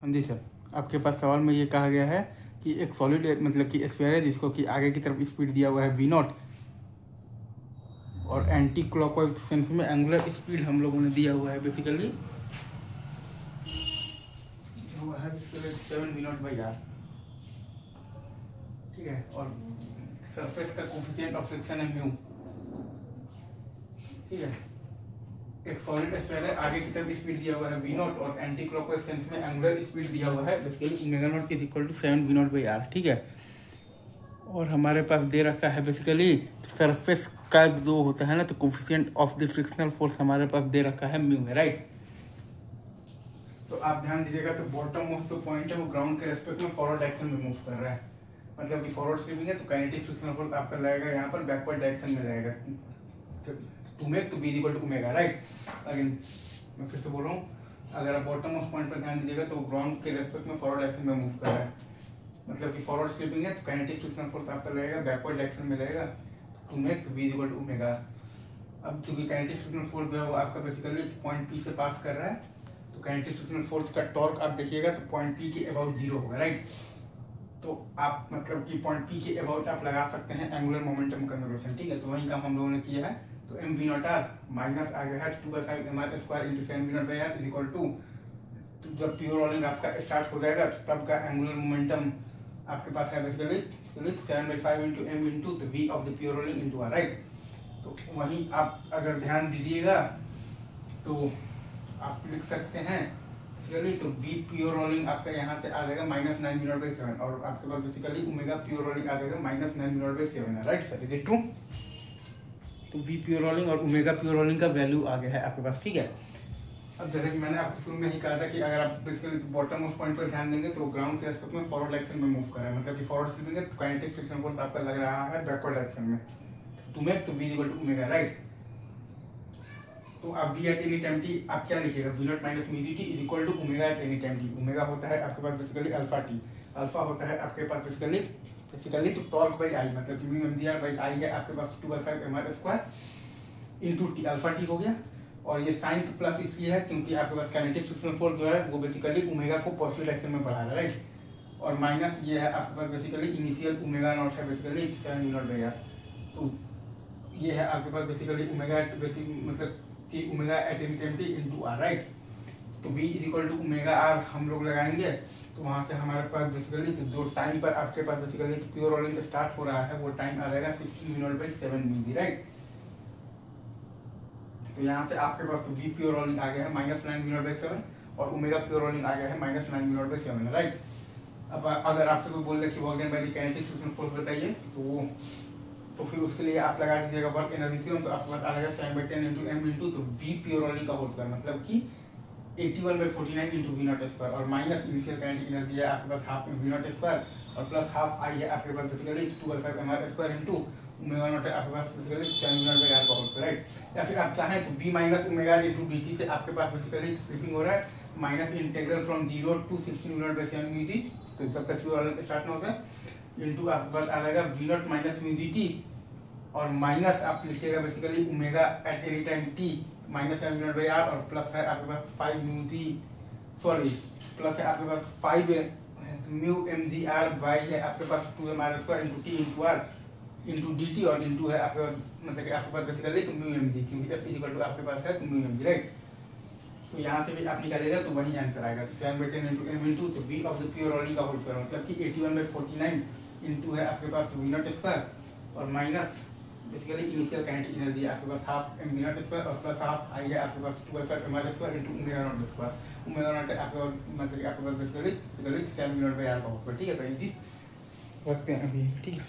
हाँ जी सर, आपके पास सवाल में ये कहा गया है कि एक सॉलिड मतलब कि स्फीयर है जिसको कि आगे की तरफ स्पीड दिया हुआ है v0 और एंटी क्लॉकवाइज सेंस में एंगुलर स्पीड हम लोगों ने दिया हुआ है बेसिकली हुआ है 7v0/r, ठीक है। और सरफेस का कोफिशिएंट ऑफ फ्रिक्शन है म्यू, ठीक है। एक सॉलिड स्फीयर है, आगे की तरफ स्पीड दिया हुआ है v0 और एंटी क्लॉकवाइज सेंस में एंगुलर स्पीड दिया हुआ है बेसिकली ω0 = 7v0/r, ठीक है। और हमारे पास दे रखा है बेसिकली सरफेस का जो होता है ना, तो coefficient of the frictional force हमारे पास दे रखा है म्यू है, राइट। तो आप ध्यान दीजिएगा, तो बॉटम मोस्ट जो पॉइंट है वो ग्राउंड के रेस्पेक्ट में फॉरवर्ड डायरेक्शन में मूव कर रहा है, मतलब कि फॉरवर्ड स्वीपिंग है तो काइनेटिक फ्रिक्शनल फोर्स आपका लगेगा यहाँ पर बैकवर्ड डायरेक्शन में रहेगा टू मेक तो v = ω, राइट। अगेन मैं फिर से बोल रहा हूँ, अगर आप बॉटम मोस्ट पॉइंट पर ध्यान दीजिएगा तो ग्राउंड के रेस्पेक्ट में फॉरवर्ड डायरेक्शन में मूव कर रहा है, मतलब कि फॉरवर्ड स्वीपिंग है तो काइनेटिक फ्रिक्शनल फोर्स आपका लगेगा बैकवर्ड डायरेक्शन में रहेगा टू मेक तो v = ω। अब चूंकि काइनेटिक फ्रिक्शनल फोर्स जो है वो आपका बेसिकली पॉइंट P से पास कर रहा है, तो काइनेटिक फ्रिक्शनल फोर्स का टॉर्क आप देखिएगा तो पॉइंट P के अबाउट 0 होगा, राइट। तो आप मतलब कि पॉइंट P के अबाउट आप लगा सकते हैं एंगुलर मोमेंटम कंजर्वेशन, ठीक है। तो वही काम हम लोगों ने किया है, तो mv0r माइनस आ गया है 2/5mr² × 7v0/r इज टू, तो जब प्योर रोलिंग आपका स्टार्ट हो जाएगा तो तब का एंगुलर मोमेंटम आपके पास है बेसिकली 7/5 × m × तो v of the pure rolling into r, right. तो वहीं आप अगर ध्यान दीजिएगा तो आप लिख सकते हैं बेसिकली, तो v प्योर रोलिंग आपका यहाँ से आ जाएगा -9v0/7 और आपके पास बेसिकली ओमेगा प्योर रोलिंग आ जाएगा -9v0/7 है, right sir, is it true. तो v प्योर रोलिंग और ओमेगा प्योर रोलिंग का वैल्यू आ गया है आपके पास, ठीक है। अब जैसे कि मैंने आपको शुरू में ही कहा था कि अगर आप बेसिकली बॉटम मोस्ट पॉइंट पर ध्यान देंगे तो ग्राउंड के रेस्पेक्ट में फॉरवर्ड डायरेक्शन में मूव कर रहा है, मतलब कि फॉरवर्ड स्वीपिंग है तो काइनेटिक फ्रिक्शन फोर्स आपका लग रहा है बैकवर्ड डायरेक्शन में टू मेक तो v = ω, राइट। तो आप v at any time t आप क्या लिखिएगा, v0 - μ/t = ω at any time t। Omega होता है आपके पास बेसिकली अल्फा t, अल्फा होता है आपके पास बेसिकली तो टॉर्क बाई आई, मतलब कि μmgr/i है आपके पास 2/5mr² into T, alpha T हो गया। और ये साइन प्लस इसलिए है क्योंकि आपके पास काइनेटिक फ्रिक्शनल फोर्स जो है वो बेसिकली ओमेगा को पॉजिटिव डायरेक्शन में बढ़ा रहा है, राइट। और माइनस ये है आपके पास बेसिकली इनिशियल ω0 है बेसिकली 7v0/r, तो ये है आपके पास बेसिकली ओमेगा मतलब कि omega at any time t into r, right. तो v = ω/r हम लोग लगाएंगे, तो वहाँ से हमारे पास बेसिकली तो जो टाइम पर आपके पास बेसिकली तो प्योर रोलिंग स्टार्ट हो रहा है वो टाइम आ जाएगा 16v0/7 µg, राइट। तो यहाँ से आपके पास तो v प्योर रोलिंग आ गया है -9v0/7 और ओमेगा प्योर रोलिंग आ गया है -9v0/7, राइट। अब अगर आपसे कोई बोल दे कि work done by the kinetic friction force बताइए, तो फिर उसके लिए आप लगा दीजिएगा वर्क एनर्जी थ्योरम, तो आपके पास आ जाएगा 7/10 × m × तो v प्योर रोलिंग का होल स्क्वायर, मतलब कि 81/49 × v0² और माइनस इनिशियल काइनेटिक एनर्जी है आपके पास हाफ v0² और प्लस हाफ i है आपके पास बेसिकली 2/5mr² ω0 है आपके पास बेसिकली 7v0/r का होल स्क्वायर, राइट। या फिर आप चाहें तो v - ω × dt से आपके पास बेसिकली स्वीपिंग हो रहा है minus integral from 0 to 16v0/7 µg, तो जब तक प्योर रोलिंग स्टार्ट ना होता है इंटू आपके पास आ जाएगा v0 - μgt और माइनस आप लिखिएगा basically omega at any time t -7v0/r और प्लस है आपके पास 5 μg, सॉरी प्लस है आपके पास 5 μmgr है आपके पास 2mr² into t into r into dt और इंटू है आपके पास मतलब कि आपके पास बेसिकली तो μmg, क्योंकि f = आपके पास है तो μmg, राइट। तो यहाँ से भी आप निकालिएगा तो वही आंसर आएगा, तो 7/10 × m × तो v of the pure rolling का होल स्क्वायर मतलब कि 81/49 इंटू है आपके पास v0² और minus basically initial kinetic energy आपके पास हाफ m v0² और प्लस हाफ i है आपके पास 2/5mr² इंटू ω0², ω0 है आपके पास मतलब कि आपके पास बेसिकली 7v0/r का होल स्क्वायर, ठीक है। तो ये चीज रखते हैं अभी, ठीक है।